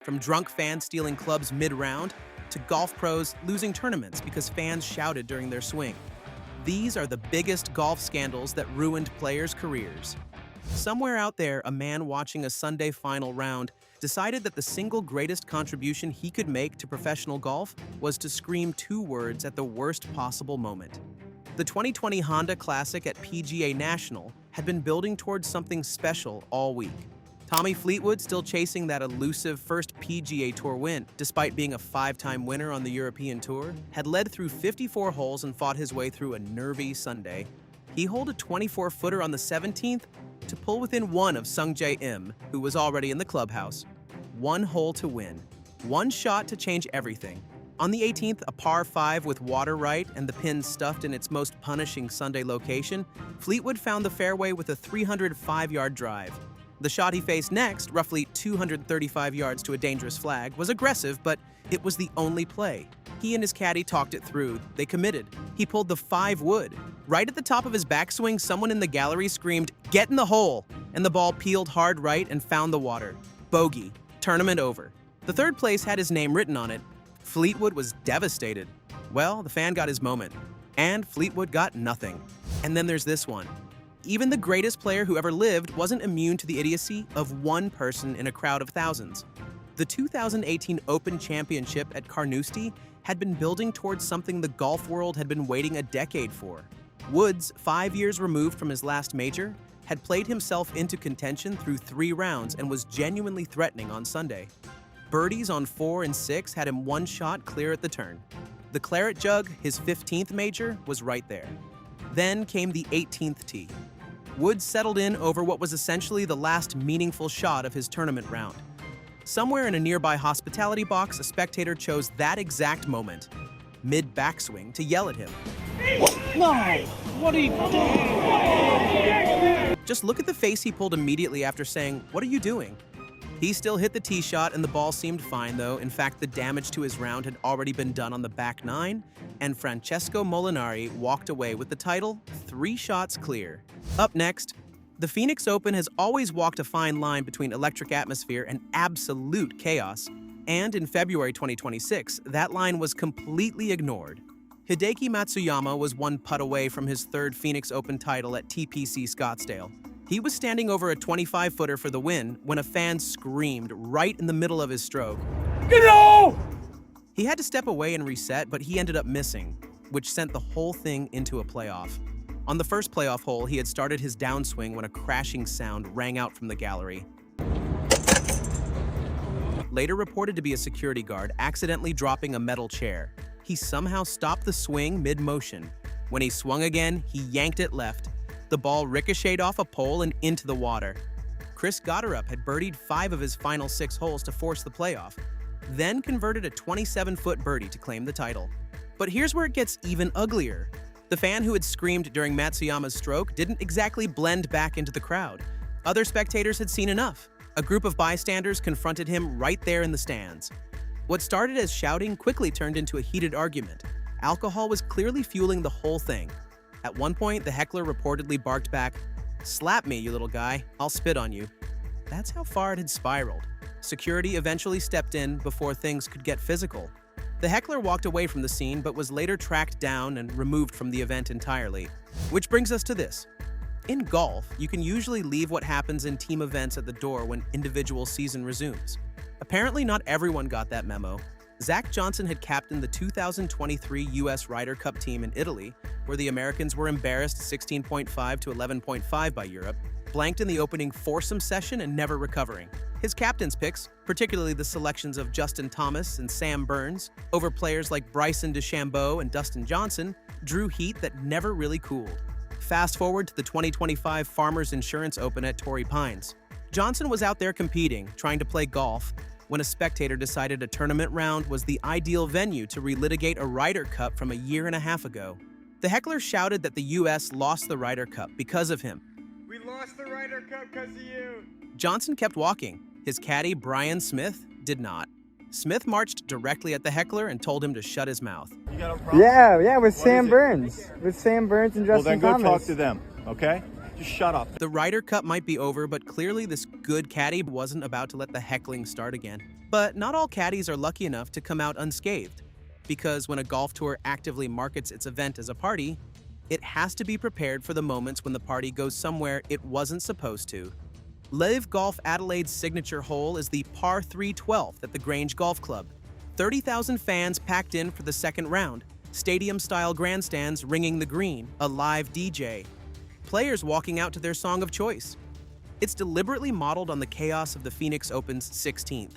From drunk fans stealing clubs mid-round to golf pros losing tournaments because fans shouted during their swing. These are the biggest golf scandals that ruined players' careers. Somewhere out there, a man watching a Sunday final round decided that the single greatest contribution he could make to professional golf was to scream two words at the worst possible moment. The 2020 Honda Classic at PGA National had been building towards something special all week. Tommy Fleetwood, still chasing that elusive first PGA Tour win, despite being a five-time winner on the European Tour, had led through 54 holes and fought his way through a nervy Sunday. He holed a 24-footer on the 17th to pull within one of Sungjae Im, who was already in the clubhouse. One hole to win. One shot to change everything. On the 18th, a par 5 with water right and the pin stuffed in its most punishing Sunday location, Fleetwood found the fairway with a 305-yard drive. The shot he faced next, roughly 235 yards to a dangerous flag, was aggressive, but it was the only play. He and his caddy talked it through. They committed. He pulled the 5-wood. Right at the top of his backswing, someone in the gallery screamed, "Get in the hole!" And the ball peeled hard right and found the water. Bogey. Tournament over. The third place had his name written on it. Fleetwood was devastated. Well, the fan got his moment. And Fleetwood got nothing. And then there's this one. Even the greatest player who ever lived wasn't immune to the idiocy of one person in a crowd of thousands. The 2018 Open Championship at Carnoustie had been building towards something the golf world had been waiting a decade for. Woods, 5 years removed from his last major, had played himself into contention through 3 rounds and was genuinely threatening on Sunday. Birdies on 4 and 6 had him one shot clear at the turn. The Claret Jug, his 15th major, was right there. Then came the 18th tee. Woods settled in over what was essentially the last meaningful shot of his tournament round. Somewhere in a nearby hospitality box, a spectator chose that exact moment, mid-backswing, to yell at him. No! What are you doing? Just look at the face he pulled immediately after saying, "What are you doing?" He still hit the tee shot and the ball seemed fine though. In fact, the damage to his round had already been done on the back 9, and Francesco Molinari walked away with the title 3 shots clear. Up next, the Phoenix Open has always walked a fine line between electric atmosphere and absolute chaos, and in February 2026, that line was completely ignored. Hideki Matsuyama was one putt away from his 3rd Phoenix Open title at TPC Scottsdale. He was standing over a 25-footer for the win when a fan screamed right in the middle of his stroke. No! He had to step away and reset, but he ended up missing, which sent the whole thing into a playoff. On the first playoff hole, he had started his downswing when a crashing sound rang out from the gallery. Later reported to be a security guard accidentally dropping a metal chair. He somehow stopped the swing mid-motion. When he swung again, he yanked it left. The ball ricocheted off a pole and into the water. Chris Gotterup had birdied 5 of his final 6 holes to force the playoff, then converted a 27-foot birdie to claim the title. But here's where it gets even uglier. The fan who had screamed during Matsuyama's stroke didn't exactly blend back into the crowd. Other spectators had seen enough. A group of bystanders confronted him right there in the stands. What started as shouting quickly turned into a heated argument. Alcohol was clearly fueling the whole thing. At one point, the heckler reportedly barked back, "Slap me, you little guy. I'll spit on you." That's how far it had spiraled. Security eventually stepped in before things could get physical. The heckler walked away from the scene but was later tracked down and removed from the event entirely. Which brings us to this. In golf, you can usually leave what happens in team events at the door when individual season resumes. Apparently not everyone got that memo. Zach Johnson had captained the 2023 U.S. Ryder Cup team in Italy, where the Americans were embarrassed 16.5 to 11.5 by Europe, blanked in the opening foursome session and never recovering. His captain's picks, particularly the selections of Justin Thomas and Sam Burns, over players like Bryson DeChambeau and Dustin Johnson, drew heat that never really cooled. Fast forward to the 2025 Farmers Insurance Open at Torrey Pines. Johnson was out there competing, trying to play golf, when a spectator decided a tournament round was the ideal venue to relitigate a Ryder Cup from a year and a half ago. The heckler shouted that the U.S. lost the Ryder Cup because of him. "We lost the Ryder Cup because of you." Johnson kept walking. His caddy, Brian Smith, did not. Smith marched directly at the heckler and told him to shut his mouth. You got a problem? Yeah, with What Sam is it? Burns. With Sam Burns and Well, Justin then go Thomas. talk to them, okay? Just shut up. The Ryder Cup might be over, but clearly this good caddy wasn't about to let the heckling start again. But not all caddies are lucky enough to come out unscathed, because when a golf tour actively markets its event as a party, it has to be prepared for the moments when the party goes somewhere it wasn't supposed to. Live Golf Adelaide's signature hole is the par 3 12th at the Grange Golf Club. 30,000 fans packed in for the second round, stadium-style grandstands ringing the green, a live DJ. Players walking out to their song of choice. It's deliberately modeled on the chaos of the Phoenix Open's 16th.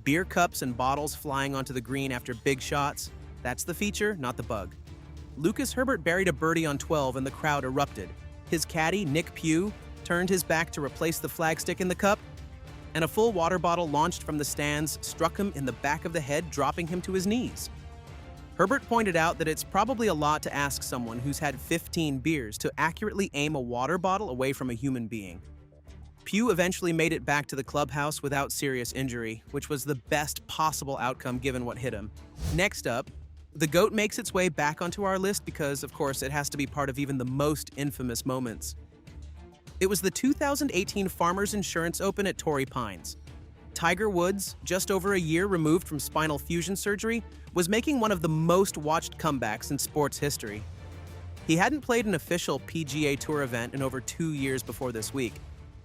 Beer cups and bottles flying onto the green after big shots. That's the feature, not the bug. Lucas Herbert buried a birdie on 12 and the crowd erupted. His caddy, Nick Pugh, turned his back to replace the flagstick in the cup, and a full water bottle launched from the stands struck him in the back of the head, dropping him to his knees. Herbert pointed out that it's probably a lot to ask someone who's had 15 beers to accurately aim a water bottle away from a human being. Pugh eventually made it back to the clubhouse without serious injury, which was the best possible outcome given what hit him. Next up, the GOAT makes its way back onto our list because, of course, it has to be part of even the most infamous moments. It was the 2018 Farmers Insurance Open at Torrey Pines. Tiger Woods, just over a year removed from spinal fusion surgery, was making one of the most watched comebacks in sports history. He hadn't played an official PGA Tour event in over 2 years before this week,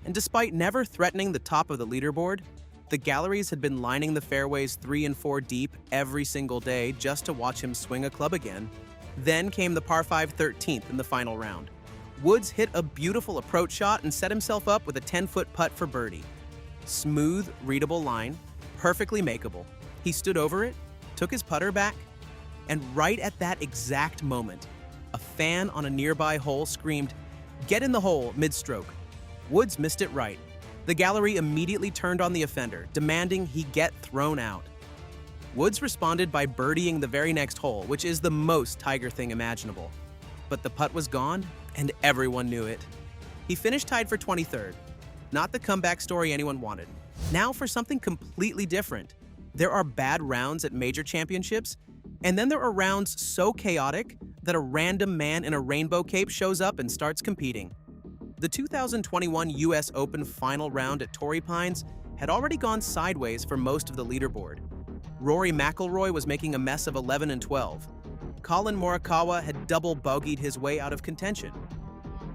and despite never threatening the top of the leaderboard, the galleries had been lining the fairways 3 and 4 deep every single day just to watch him swing a club again. Then came the par 5 13th in the final round. Woods hit a beautiful approach shot and set himself up with a 10-foot putt for birdie. Smooth, readable line, perfectly makeable. He stood over it, took his putter back, and right at that exact moment, a fan on a nearby hole screamed, "Get in the hole," mid-stroke. Woods missed it right. The gallery immediately turned on the offender, demanding he get thrown out. Woods responded by birdieing the very next hole, which is the most Tiger thing imaginable. But the putt was gone, and everyone knew it. He finished tied for 23rd. Not the comeback story anyone wanted. Now for something completely different. There are bad rounds at major championships, and then there are rounds so chaotic that a random man in a rainbow cape shows up and starts competing. The 2021 US Open final round at Torrey Pines had already gone sideways for most of the leaderboard. Rory McIlroy was making a mess of 11 and 12. Colin Morikawa had double bogeyed his way out of contention.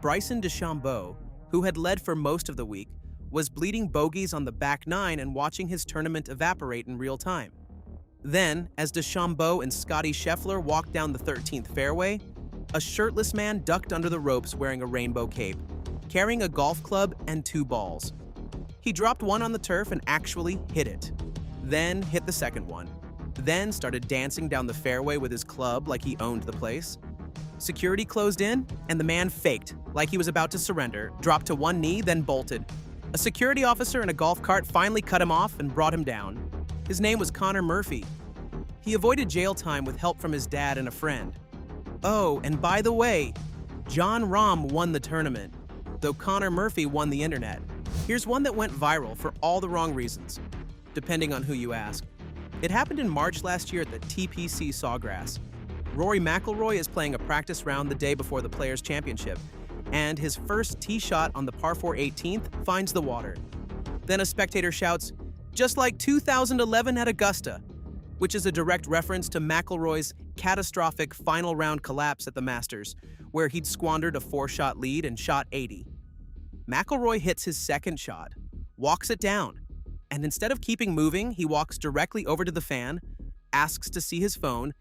Bryson DeChambeau, who had led for most of the week, was bleeding bogeys on the back nine and watching his tournament evaporate in real time. Then, as DeChambeau and Scottie Scheffler walked down the 13th fairway, a shirtless man ducked under the ropes wearing a rainbow cape, carrying a golf club and 2 balls. He dropped one on the turf and actually hit it. Then hit the second one. Then started dancing down the fairway with his club like he owned the place. Security closed in, and the man faked, like he was about to surrender, dropped to one knee, then bolted. A security officer in a golf cart finally cut him off and brought him down. His name was Connor Murphy. He avoided jail time with help from his dad and a friend. Oh, and by the way, John Rahm won the tournament, though Connor Murphy won the internet. Here's one that went viral for all the wrong reasons, depending on who you ask. It happened in March last year at the TPC Sawgrass. Rory McIlroy is playing a practice round the day before the Players' Championship, and his first tee shot on the par 4 18th finds the water. Then a spectator shouts, "Just like 2011 at Augusta," which is a direct reference to McIlroy's catastrophic final round collapse at the Masters, where he'd squandered a 4-shot lead and shot 80. McIlroy hits his second shot, walks it down, and instead of keeping moving, he walks directly over to the fan, asks to see his phone,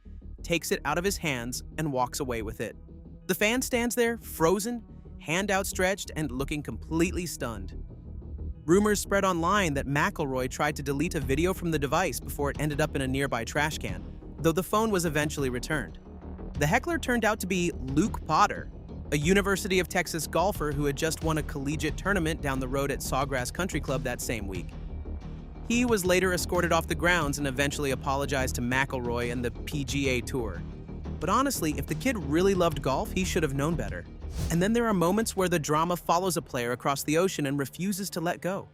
takes it out of his hands, and walks away with it. The fan stands there, frozen, hand outstretched, and looking completely stunned. Rumors spread online that McIlroy tried to delete a video from the device before it ended up in a nearby trash can, though the phone was eventually returned. The heckler turned out to be Luke Potter, a University of Texas golfer who had just won a collegiate tournament down the road at Sawgrass Country Club that same week. He was later escorted off the grounds and eventually apologized to McIlroy and the PGA Tour. But honestly, if the kid really loved golf, he should have known better. And then there are moments where the drama follows a player across the ocean and refuses to let go.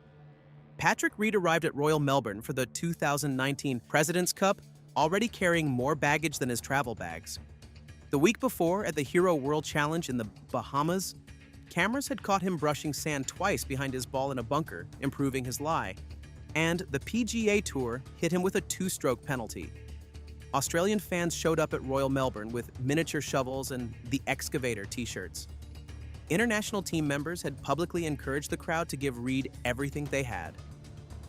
Patrick Reed arrived at Royal Melbourne for the 2019 President's Cup, already carrying more baggage than his travel bags. The week before, at the Hero World Challenge in the Bahamas, Cameras had caught him brushing sand twice behind his ball in a bunker, improving his lie. And the PGA Tour hit him with a 2-stroke penalty. Australian fans showed up at Royal Melbourne with miniature shovels and the Excavator t-shirts. International team members had publicly encouraged the crowd to give Reed everything they had.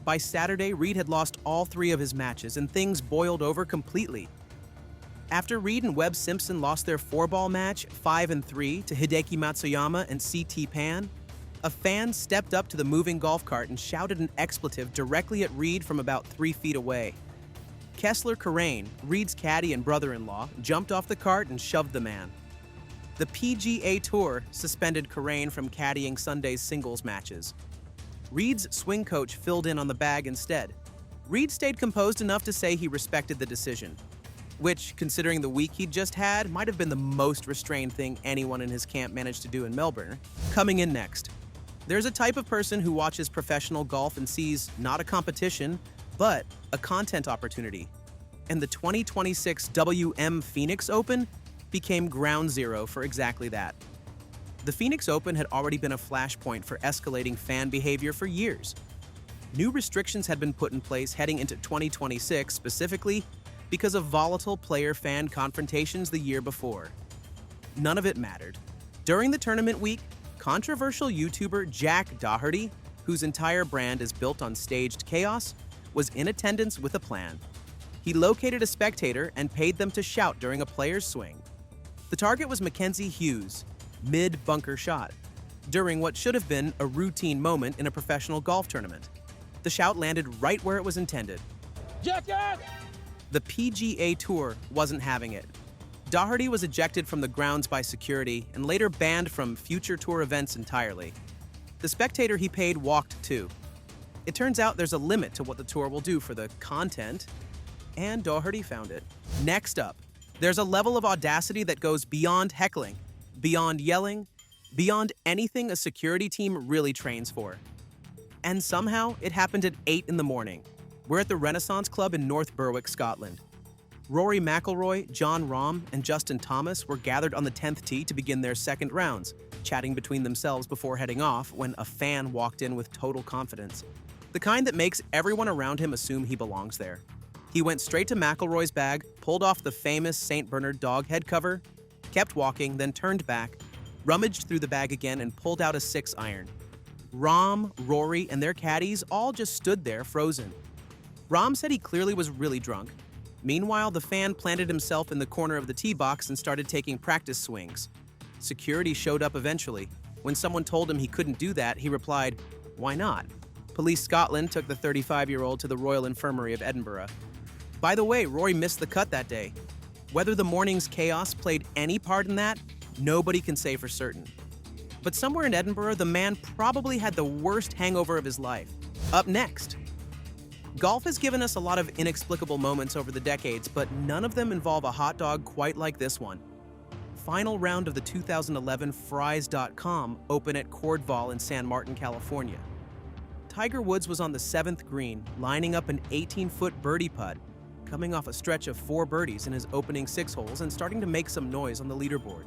By Saturday, Reed had lost all 3 of his matches and things boiled over completely. After Reed and Webb Simpson lost their 4-ball match 5-3 to Hideki Matsuyama and CT Pan, a fan stepped up to the moving golf cart and shouted an expletive directly at Reed from about 3 feet away. Kessler Karain, Reed's caddy and brother-in-law, jumped off the cart and shoved the man. The PGA Tour suspended Karain from caddying Sunday's singles matches. Reed's swing coach filled in on the bag instead. Reed stayed composed enough to say he respected the decision, which, considering the week he'd just had, might have been the most restrained thing anyone in his camp managed to do in Melbourne. Coming in next, there's a type of person who watches professional golf and sees not a competition, but a content opportunity. And the 2026 WM Phoenix Open became ground zero for exactly that. The Phoenix Open had already been a flashpoint for escalating fan behavior for years. New restrictions had been put in place heading into 2026 specifically because of volatile player-fan confrontations the year before. None of it mattered. During the tournament week, controversial YouTuber Jack Doherty, whose entire brand is built on staged chaos, was in attendance with a plan. He located a spectator and paid them to shout during a player's swing. The target was Mackenzie Hughes, mid-bunker shot, during what should have been a routine moment in a professional golf tournament. The shout landed right where it was intended. Jacket! The PGA Tour wasn't having it. Doherty was ejected from the grounds by security and later banned from future tour events entirely. The spectator he paid walked too. It turns out there's a limit to what the tour will do for the content, and Doherty found it. Next up, there's a level of audacity that goes beyond heckling, beyond yelling, beyond anything a security team really trains for. And somehow, it happened at 8 in the morning. We're at the Renaissance Club in North Berwick, Scotland. Rory McIlroy, John Rahm, and Justin Thomas were gathered on the 10th tee to begin their second rounds, chatting between themselves before heading off when a fan walked in with total confidence. The kind that makes everyone around him assume he belongs there. He went straight to McIlroy's bag, pulled off the famous St. Bernard dog head cover, kept walking, then turned back, rummaged through the bag again and pulled out a 6-iron. Rahm, Rory, and their caddies all just stood there frozen. Rahm said he clearly was really drunk. Meanwhile, the fan planted himself in the corner of the tee box and started taking practice swings. Security showed up eventually. When someone told him he couldn't do that, he replied, "Why not?" Police Scotland took the 35-year-old to the Royal Infirmary of Edinburgh. By the way, Rory missed the cut that day. Whether the morning's chaos played any part in that, nobody can say for certain. But somewhere in Edinburgh, the man probably had the worst hangover of his life. Up next. Golf has given us a lot of inexplicable moments over the decades, but none of them involve a hot dog quite like this one. Final round of the 2011 Fries.com Open at Cordval in San Martin, California. Tiger Woods was on the 7th green, lining up an 18-foot birdie putt, coming off a stretch of 4 birdies in his opening 6 holes and starting to make some noise on the leaderboard.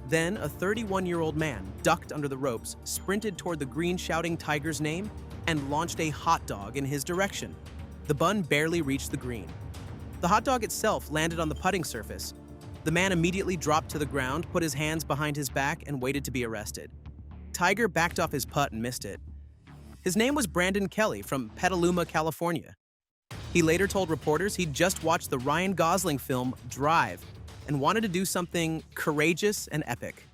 Then, a 31-year-old man ducked under the ropes, sprinted toward the green shouting Tiger's name, and launched a hot dog in his direction. The bun barely reached the green. The hot dog itself landed on the putting surface. The man immediately dropped to the ground, put his hands behind his back, and waited to be arrested. Tiger backed off his putt and missed it. His name was Brandon Kelly from Petaluma, California. He later told reporters he'd just watched the Ryan Gosling film Drive and wanted to do something courageous and epic.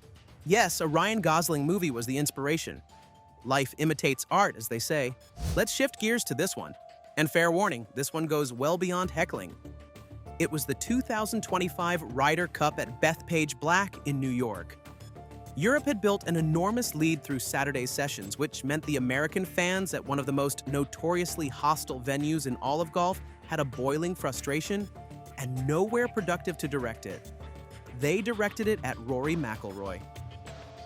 Yes, a Ryan Gosling movie was the inspiration. Life imitates art, as they say. Let's shift gears to this one. And fair warning, this one goes well beyond heckling. It was the 2025 Ryder Cup at Bethpage Black in New York. Europe had built an enormous lead through Saturday's sessions, which meant the American fans at one of the most notoriously hostile venues in all of golf had a boiling frustration and nowhere productive to direct it. They directed it at Rory McIlroy.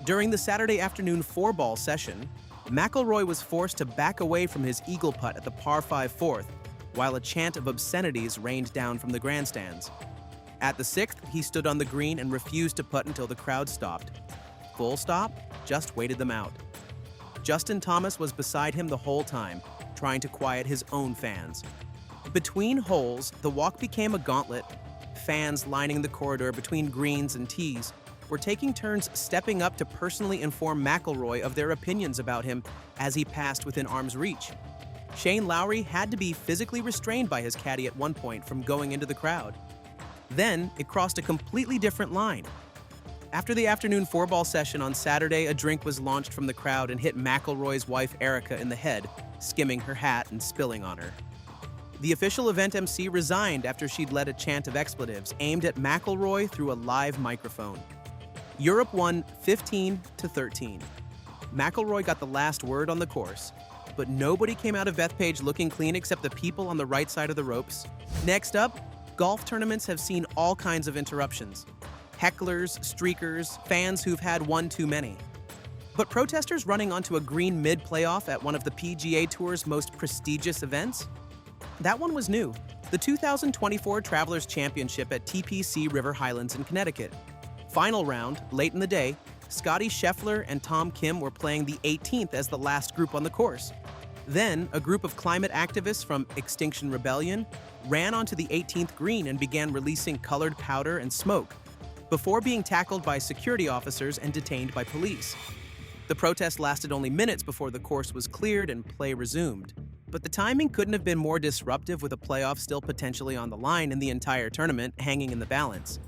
During the Saturday afternoon 4-ball session, McIlroy was forced to back away from his eagle putt at the par 5 fourth, while a chant of obscenities rained down from the grandstands. At the 6th, he stood on the green and refused to putt until the crowd stopped. Full stop? just waited them out. Justin Thomas was beside him the whole time, trying to quiet his own fans. Between holes, the walk became a gauntlet. Fans lining the corridor between greens and tees were taking turns stepping up to personally inform McIlroy of their opinions about him as he passed within arm's reach. Shane Lowry had to be physically restrained by his caddy at one point from going into the crowd. Then, it crossed a completely different line. After the afternoon four-ball session on Saturday, a drink was launched from the crowd and hit McIlroy's wife Erica in the head, skimming her hat and spilling on her. The official event MC resigned after she'd led a chant of expletives aimed at McIlroy through a live microphone. Europe won 15-13. McIlroy got the last word on the course, but nobody came out of Bethpage looking clean except the people on the right side of the ropes. Next up, golf tournaments have seen all kinds of interruptions. Hecklers, streakers, fans who've had one too many. But protesters running onto a green mid-playoff at one of the PGA Tour's most prestigious events? That one was new. The 2024 Travelers Championship at TPC River Highlands in Connecticut. Final round, late in the day, Scotty Scheffler and Tom Kim were playing the 18th as the last group on the course. Then, a group of climate activists from Extinction Rebellion ran onto the 18th green and began releasing colored powder and smoke, before being tackled by security officers and detained by police. The protest lasted only minutes before the course was cleared and play resumed. But the timing couldn't have been more disruptive with a playoff still potentially on the line and the entire tournament hanging in the balance.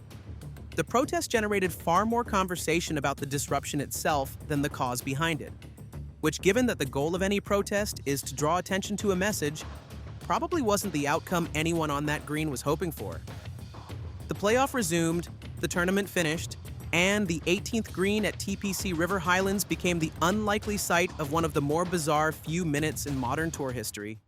The protest generated far more conversation about the disruption itself than the cause behind it, which, given that the goal of any protest is to draw attention to a message, probably wasn't the outcome anyone on that green was hoping for. The playoff resumed, the tournament finished, and the 18th green at TPC River Highlands became the unlikely site of one of the more bizarre few minutes in modern tour history.